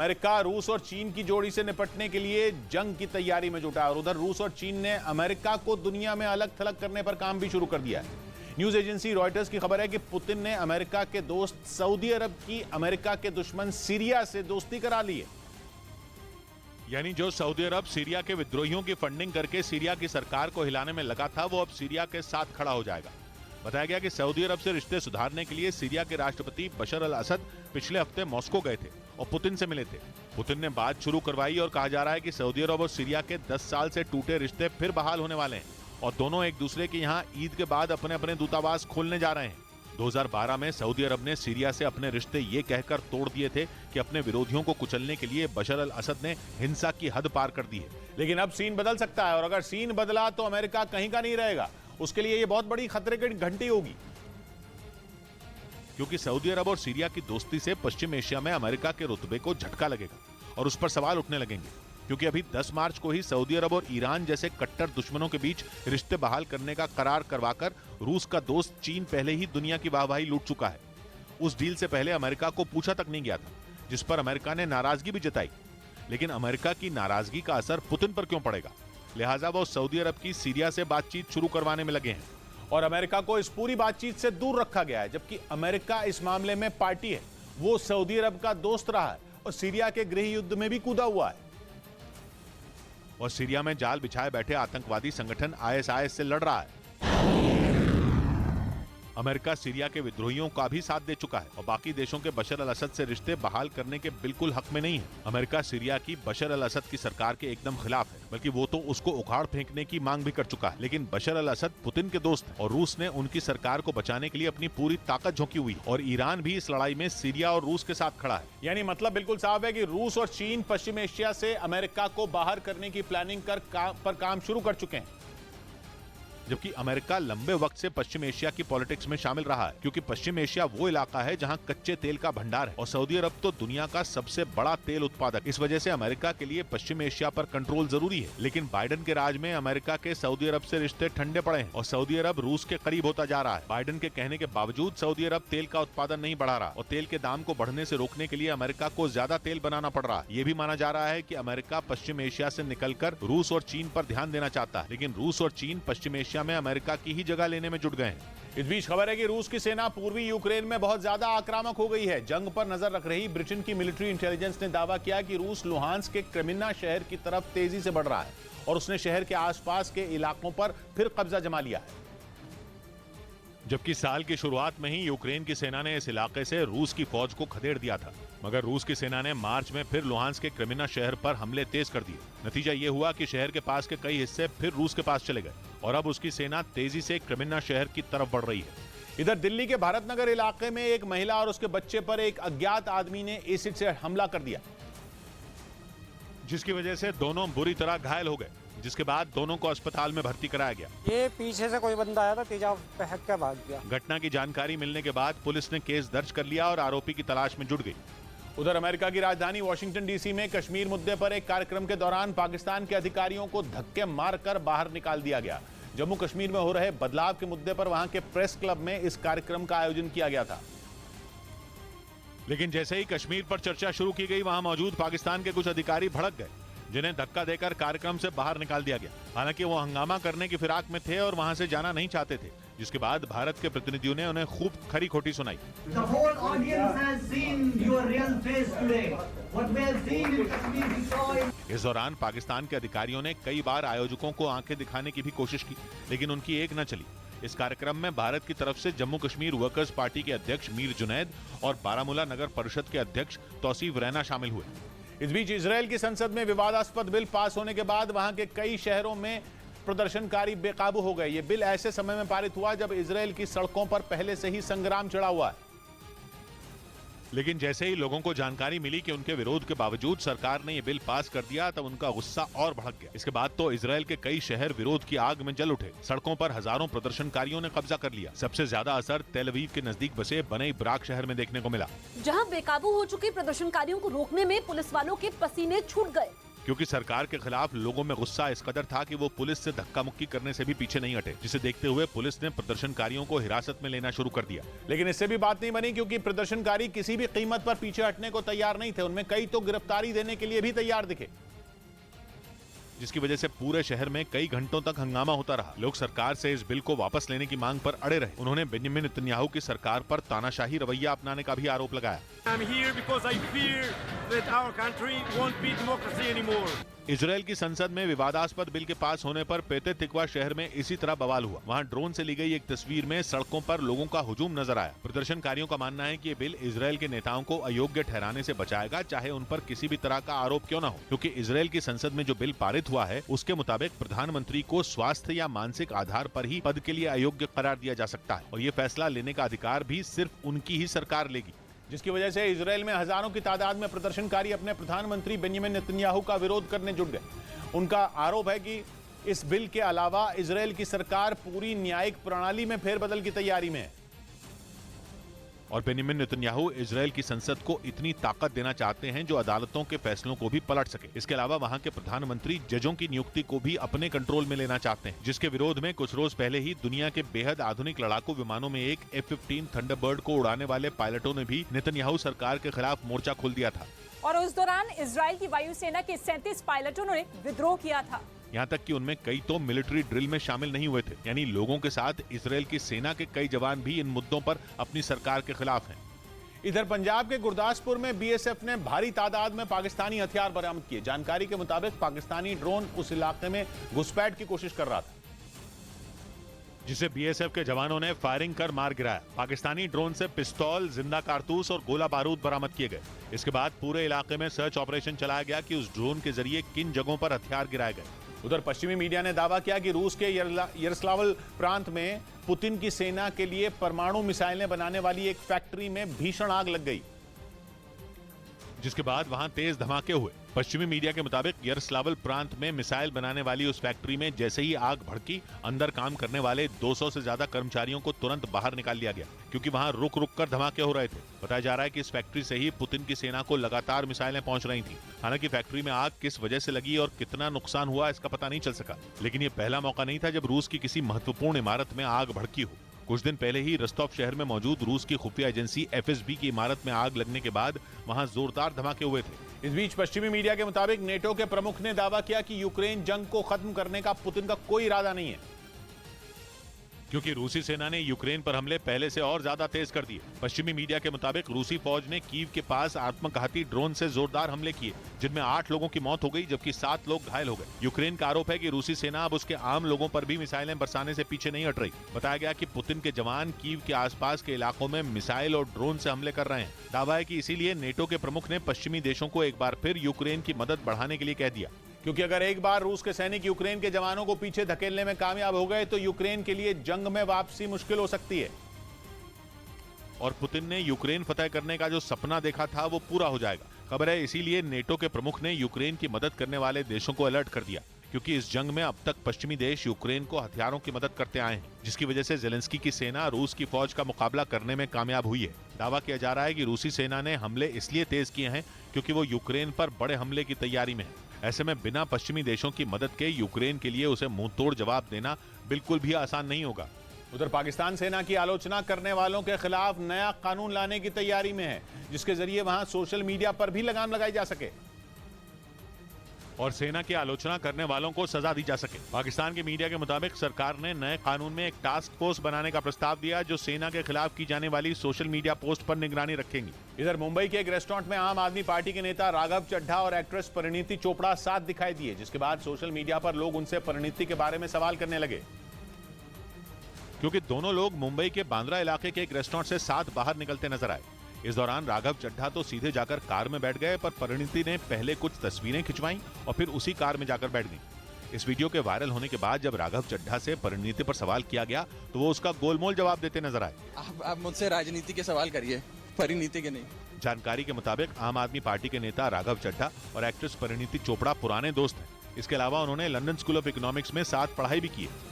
America रूस और चीन की जोड़ी से निपटने के लिए जंग की तैयारी में जुटा है और उधर रूस और चीन ने अमेरिका को दुनिया में अलग थलग करने पर काम भी शुरू कर दिया है। न्यूज एजेंसी रॉयटर्स की खबर है कि पुतिन ने अमेरिका के दोस्त सऊदी अरब की अमेरिका के दुश्मन सीरिया से दोस्ती करा ली है। यानी जो सऊदी अरब सीरिया के विद्रोहियों की फंडिंग करके सीरिया की सरकार को हिलाने में लगा था, वो अब सीरिया के साथ खड़ा हो जाएगा। बताया गया कि सऊदी अरब से रिश्ते सुधारने के लिए सीरिया के राष्ट्रपति बशर अल असद पिछले हफ्ते मॉस्को गए थे और पुतिन से मिले थे। पुतिन ने बात शुरू करवाई और कहा जा रहा है कि सऊदी अरब और सीरिया के 10 साल से टूटे रिश्ते फिर बहाल होने वाले हैं और दोनों एक दूसरे के यहाँ ईद के बाद अपने अपने दूतावास खोलने जा रहे हैं। 2012 में सऊदी अरब ने सीरिया से अपने रिश्ते ये कहकर तोड़ दिए थे कि अपने विरोधियों को कुचलने के लिए बशर अल असद ने हिंसा की हद पार कर दी है। लेकिन अब सीन बदल सकता है और अगर सीन बदला तो अमेरिका कहीं का नहीं रहेगा। उसके लिए ये बहुत बड़ी खतरे की घंटी होगी, क्योंकि सऊदी अरब और सीरिया की दोस्ती से पश्चिम एशिया में अमेरिका के रुतबे को झटका लगेगा और उस पर सवाल उठने लगेंगे, क्योंकि अभी 10 मार्च को ही सऊदी अरब और ईरान जैसे कट्टर दुश्मनों के बीच रिश्ते बहाल करने का करार करवाकर रूस का दोस्त चीन पहले ही दुनिया की वाहवाही लूट चुका है। उस डील से पहले अमेरिका को पूछा तक नहीं गया था, जिस पर अमेरिका ने नाराजगी भी जताई। लेकिन अमेरिका की नाराजगी का असर पुतिन पर क्यों पड़ेगा? लिहाजा वो सऊदी अरब की सीरिया से बातचीत शुरू करवाने में लगे हैं और अमेरिका को इस पूरी बातचीत से दूर रखा गया है, जबकि अमेरिका इस मामले में पार्टी है। वो सऊदी अरब का दोस्त रहा है और सीरिया के गृह युद्ध में भी कूदा हुआ है और सीरिया में जाल बिछाए बैठे आतंकवादी संगठन आईएसआईएस से लड़ रहा है। अमेरिका सीरिया के विद्रोहियों का भी साथ दे चुका है और बाकी देशों के बशर अल असद से रिश्ते बहाल करने के बिल्कुल हक में नहीं है। अमेरिका सीरिया की बशर अल असद की सरकार के एकदम खिलाफ है, बल्कि वो तो उसको उखाड़ फेंकने की मांग भी कर चुका है। लेकिन बशर अल असद पुतिन के दोस्त है और रूस ने उनकी सरकार को बचाने के लिए अपनी पूरी ताकत झोंकी हुई और ईरान भी इस लड़ाई में सीरिया और रूस के साथ खड़ा है। यानी मतलब बिल्कुल साफ है कि रूस और चीन पश्चिम एशिया से अमेरिका को बाहर करने की प्लानिंग पर काम शुरू कर चुके हैं, जबकि अमेरिका लंबे वक्त से पश्चिम एशिया की पॉलिटिक्स में शामिल रहा है, क्योंकि पश्चिम एशिया वो इलाका है जहां कच्चे तेल का भंडार है और सऊदी अरब तो दुनिया का सबसे बड़ा तेल उत्पादक। इस वजह से अमेरिका के लिए पश्चिम एशिया पर कंट्रोल जरूरी है। लेकिन बाइडेन के राज में अमेरिका के सऊदी अरब से रिश्ते ठंडे पड़े हैं और सऊदी अरब रूस के करीब होता जा रहा है। बाइडेन के कहने के बावजूद सऊदी अरब तेल का उत्पादन नहीं बढ़ा रहा और तेल के दाम को बढ़ने से रोकने के लिए अमेरिका को ज्यादा तेल बनाना पड़ रहा है। ये भी माना जा रहा है कि अमेरिका पश्चिम एशिया से निकलकर रूस और चीन पर ध्यान देना चाहता है, लेकिन रूस और चीन पश्चिम एशिया में अमेरिका की ही जगह लेने में जुट गए हैं। इस बीच खबर है कि रूस की सेना पूर्वी यूक्रेन में बहुत ज्यादा आक्रामक हो गई है। जंग पर नजर रख रही ब्रिटेन की मिलिट्री इंटेलिजेंस ने दावा किया कि रूस लुहांस्क के क्रेमिना शहर की तरफ तेजी से बढ़ रहा है और उसने शहर के आसपास के इलाकों पर फिर कब्जा जमा लिया है। जबकि साल की शुरुआत में ही यूक्रेन की सेना ने इस इलाके से रूस की फौज को खदेड़ दिया था, मगर रूस की सेना ने मार्च में फिर लुहांस्क के क्रेमिना शहर पर हमले तेज कर दिए। नतीजा ये हुआ कि शहर के पास के कई हिस्से फिर रूस के पास चले गए और अब उसकी सेना तेजी से क्रेमिना शहर की तरफ बढ़ रही है। इधर दिल्ली के भारत नगर इलाके में एक महिला और उसके बच्चे पर एक अज्ञात आदमी ने एसिड से हमला कर दिया, जिसकी वजह से दोनों बुरी तरह घायल हो गए, जिसके बाद दोनों को अस्पताल में भर्ती कराया गया। ये पीछे से कोई बंदा आया था, तेजाब फेंक के भाग गया। घटना की जानकारी मिलने के बाद पुलिस ने केस दर्ज कर लिया और आरोपी की तलाश में जुट गई। उधर अमेरिका की राजधानी वॉशिंगटन डीसी में कश्मीर मुद्दे पर एक कार्यक्रम के दौरान पाकिस्तान के अधिकारियों को धक्के मारकर बाहर निकाल दिया गया। जम्मू कश्मीर में हो रहे बदलाव के मुद्दे पर वहां के प्रेस क्लब में इस कार्यक्रम का आयोजन किया गया था। लेकिन जैसे ही कश्मीर पर चर्चा शुरू की गई, वहां मौजूद पाकिस्तान के कुछ अधिकारी भड़क गए, जिन्हें धक्का देकर कार्यक्रम से बाहर निकाल दिया गया। हालांकि वो हंगामा करने की फिराक में थे और वहां से जाना नहीं चाहते थे, जिसके बाद भारत के प्रतिनिधियों ने उन्हें खूब खरी खोटी सुनाई। इस दौरान पाकिस्तान के अधिकारियों ने कई बार आयोजकों को आंखें दिखाने की भी कोशिश की, लेकिन उनकी एक न चली। इस कार्यक्रम में भारत की तरफ से जम्मू कश्मीर वर्कर्स पार्टी के अध्यक्ष मीर जुनैद और बारामूला नगर परिषद के अध्यक्ष तौसीफ रैना शामिल हुए। इस बीच इजरायल की संसद में विवादास्पद बिल पास होने के बाद वहां के कई शहरों में प्रदर्शनकारी बेकाबू हो गए। ये बिल ऐसे समय में पारित हुआ जब इजरायल की सड़कों पर पहले से ही संग्राम चढ़ा हुआ है। लेकिन जैसे ही लोगों को जानकारी मिली कि उनके विरोध के बावजूद सरकार ने यह बिल पास कर दिया, तब उनका गुस्सा और भड़क गया। इसके बाद तो इजरायल के कई शहर विरोध की आग में जल उठे। सड़कों पर हजारों प्रदर्शनकारियों ने कब्जा कर लिया। सबसे ज्यादा असर तेल अवीव के नजदीक बसे बनई ब्राक शहर में देखने को मिला, जहां बेकाबू हो चुके प्रदर्शनकारियों को रोकने में पुलिस वालों के पसीने छूट गए। क्योंकि सरकार के खिलाफ लोगों में गुस्सा इस कदर था कि वो पुलिस से धक्का मुक्की करने से भी पीछे नहीं हटे, जिसे देखते हुए पुलिस ने प्रदर्शनकारियों को हिरासत में लेना शुरू कर दिया। लेकिन इससे भी बात नहीं बनी, क्योंकि प्रदर्शनकारी किसी भी कीमत पर पीछे हटने को तैयार नहीं थे। उनमें कई तो गिरफ्तारी देने के लिए भी तैयार दिखे, जिसकी वजह से पूरे शहर में कई घंटों तक हंगामा होता रहा। लोग सरकार से इस बिल को वापस लेने की मांग पर अड़े रहे। उन्होंने बेंजामिन नेतन्याहू की सरकार पर तानाशाही रवैया अपनाने का भी आरोप लगाया। I'm here because I fear that our country won't be democracy anymore. Israel की संसद में विवादास्पद बिल के पास होने पर पेते तिकवा शहर में इसी तरह बवाल हुआ। वहां ड्रोन से ली गई एक तस्वीर में सड़कों पर लोगों का हुजूम नजर आया। प्रदर्शनकारियों का मानना है कि ये बिल इजरायल के नेताओं को अयोग्य ठहराने से बचाएगा, चाहे उन पर किसी भी तरह का आरोप क्यों न हो, क्योंकि इजरायल की संसद में जो बिल पारित हुआ है उसके मुताबिक प्रधानमंत्री को स्वास्थ्य या मानसिक आधार पर ही पद के लिए अयोग्य करार दिया जा सकता है, और ये फैसला लेने का अधिकार भी सिर्फ उनकी ही सरकार लेगी। जिसकी वजह से इजरायल में हजारों की तादाद में प्रदर्शनकारी अपने प्रधानमंत्री बेंजामिन नेतन्याहू का विरोध करने जुट गए। उनका आरोप है कि इस बिल के अलावा इजरायल की सरकार पूरी न्यायिक प्रणाली में फेरबदल की तैयारी में है, और बेंजामिन नेतन्याहू इजरायल की संसद को इतनी ताकत देना चाहते हैं जो अदालतों के फैसलों को भी पलट सके। इसके अलावा वहां के प्रधानमंत्री जजों की नियुक्ति को भी अपने कंट्रोल में लेना चाहते हैं, जिसके विरोध में कुछ रोज पहले ही दुनिया के बेहद आधुनिक लड़ाकू विमानों में एक F-15 थंडरबर्ड को उड़ाने वाले पायलटों ने भी नेतन्याहू सरकार के खिलाफ मोर्चा खोल दिया था। और उस दौरान इजरायल की वायुसेना के 37 पायलटों ने विद्रोह किया था। यहाँ तक कि उनमें कई तो मिलिट्री ड्रिल में शामिल नहीं हुए थे, यानी लोगों के साथ इजरायल की सेना के कई जवान भी इन मुद्दों पर अपनी सरकार के खिलाफ हैं। इधर पंजाब के गुरदासपुर में बीएसएफ ने भारी तादाद में पाकिस्तानी हथियार बरामद किए। जानकारी के मुताबिक पाकिस्तानी ड्रोन उस इलाके में घुसपैठ की कोशिश कर रहा था, जिसे बीएसएफ के जवानों ने फायरिंग कर मार गिराया। पाकिस्तानी ड्रोन से पिस्तौल, जिंदा कारतूस और गोला बारूद बरामद किए गए। इसके बाद पूरे इलाके में सर्च ऑपरेशन चलाया गया कि उस ड्रोन के जरिए किन जगहों पर हथियार गिराए गए। उधर पश्चिमी मीडिया ने दावा किया कि रूस के यरस्लावल प्रांत में पुतिन की सेना के लिए परमाणु मिसाइलें बनाने वाली एक फैक्ट्री में भीषण आग लग गई, जिसके बाद वहां तेज धमाके हुए। पश्चिमी मीडिया के मुताबिक यरस्लावल प्रांत में मिसाइल बनाने वाली उस फैक्ट्री में जैसे ही आग भड़की, अंदर काम करने वाले 200 से ज्यादा कर्मचारियों को तुरंत बाहर निकाल लिया गया, क्योंकि वहां रुक रुक कर धमाके हो रहे थे। बताया जा रहा है कि इस फैक्ट्री से ही पुतिन की सेना को लगातार मिसाइलें पहुंच रही थी। हालांकि फैक्ट्री में आग किस वजह से लगी और कितना नुकसान हुआ इसका पता नहीं चल सका, लेकिन ये पहला मौका नहीं था जब रूस की किसी महत्वपूर्ण इमारत में आग भड़की हो। कुछ दिन पहले ही रस्तोव शहर में मौजूद रूस की खुफिया एजेंसी FSB की इमारत में आग लगने के बाद वहां जोरदार धमाके हुए थे। इस बीच पश्चिमी मीडिया के मुताबिक नेटो के प्रमुख ने दावा किया कि यूक्रेन जंग को खत्म करने का पुतिन का कोई इरादा नहीं है, क्योंकि रूसी सेना ने यूक्रेन पर हमले पहले से और ज्यादा तेज कर दिए। पश्चिमी मीडिया के मुताबिक रूसी फौज ने कीव के पास आत्मघाती ड्रोन से जोरदार हमले किए, जिनमें 8 लोगों की मौत हो गई जबकि 7 लोग घायल हो गए। यूक्रेन का आरोप है कि रूसी सेना अब उसके आम लोगों पर भी मिसाइलें बरसाने से पीछे नहीं हट रही। बताया गया कि पुतिन के जवान कीव के आसपास के इलाकों में मिसाइल और ड्रोन से हमले कर रहे हैं। दावा है कि इसीलिए नेटो के प्रमुख ने पश्चिमी देशों को एक बार फिर यूक्रेन की मदद बढ़ाने के लिए कह दिया, क्योंकि अगर एक बार रूस के सैनिक यूक्रेन के जवानों को पीछे धकेलने में कामयाब हो गए तो यूक्रेन के लिए जंग में वापसी मुश्किल हो सकती है। और पुतिन ने यूक्रेन फतह करने का जो सपना देखा था वो पूरा हो जाएगा। खबर है इसीलिए नेटो के प्रमुख ने यूक्रेन की मदद करने वाले देशों को अलर्ट कर दिया, क्योंकि इस जंग में अब तक पश्चिमी देश यूक्रेन को हथियारों की मदद करते आए हैं, जिसकी वजह से जेलेंस्की की सेना रूस की फौज का मुकाबला करने में कामयाब हुई है। दावा किया जा रहा है कि रूसी सेना ने हमले इसलिए तेज किए हैं क्योंकि वो यूक्रेन पर बड़े हमले की तैयारी में है। ऐसे में बिना पश्चिमी देशों की मदद के यूक्रेन के लिए उसे मुंहतोड़ जवाब देना बिल्कुल भी आसान नहीं होगा। उधर पाकिस्तान सेना की आलोचना करने वालों के खिलाफ नया कानून लाने की तैयारी में है, जिसके जरिए वहां सोशल मीडिया पर भी लगाम लगाई जा सके और सेना की आलोचना करने वालों को सजा दी जा सके। पाकिस्तान के मीडिया के मुताबिक सरकार ने नए कानून में एक टास्क फोर्स बनाने का प्रस्ताव दिया जो सेना के खिलाफ की जाने वाली सोशल मीडिया पोस्ट पर निगरानी रखेंगी। इधर मुंबई के एक रेस्टोरेंट में आम आदमी पार्टी के नेता राघव चड्ढा और एक्ट्रेस परिणीति चोपड़ा साथ दिखाई दिए, जिसके बाद सोशल मीडिया पर लोग उनसे परिणीति के बारे में सवाल करने लगे, क्योंकि दोनों लोग मुंबई के बांद्रा इलाके के एक रेस्टोरेंट से साथ बाहर निकलते नजर आए। इस दौरान राघव चड्ढा तो सीधे जाकर कार में बैठ गए, पर परिणीति ने पहले कुछ तस्वीरें खिंचवाईं और फिर उसी कार में जाकर बैठ गईं। इस वीडियो के वायरल होने के बाद जब राघव चड्ढा से परिणीति पर सवाल किया गया तो वो उसका गोलमोल जवाब देते नजर आए। आप मुझसे राजनीति के सवाल करिए, परिणीति के नहीं। जानकारी के मुताबिक आम आदमी पार्टी के नेता राघव चड्ढा और एक्ट्रेस परिणीति चोपड़ा पुराने दोस्त हैं। इसके अलावा उन्होंने लंदन स्कूल ऑफ इकोनॉमिक्स में साथ पढ़ाई भी की है।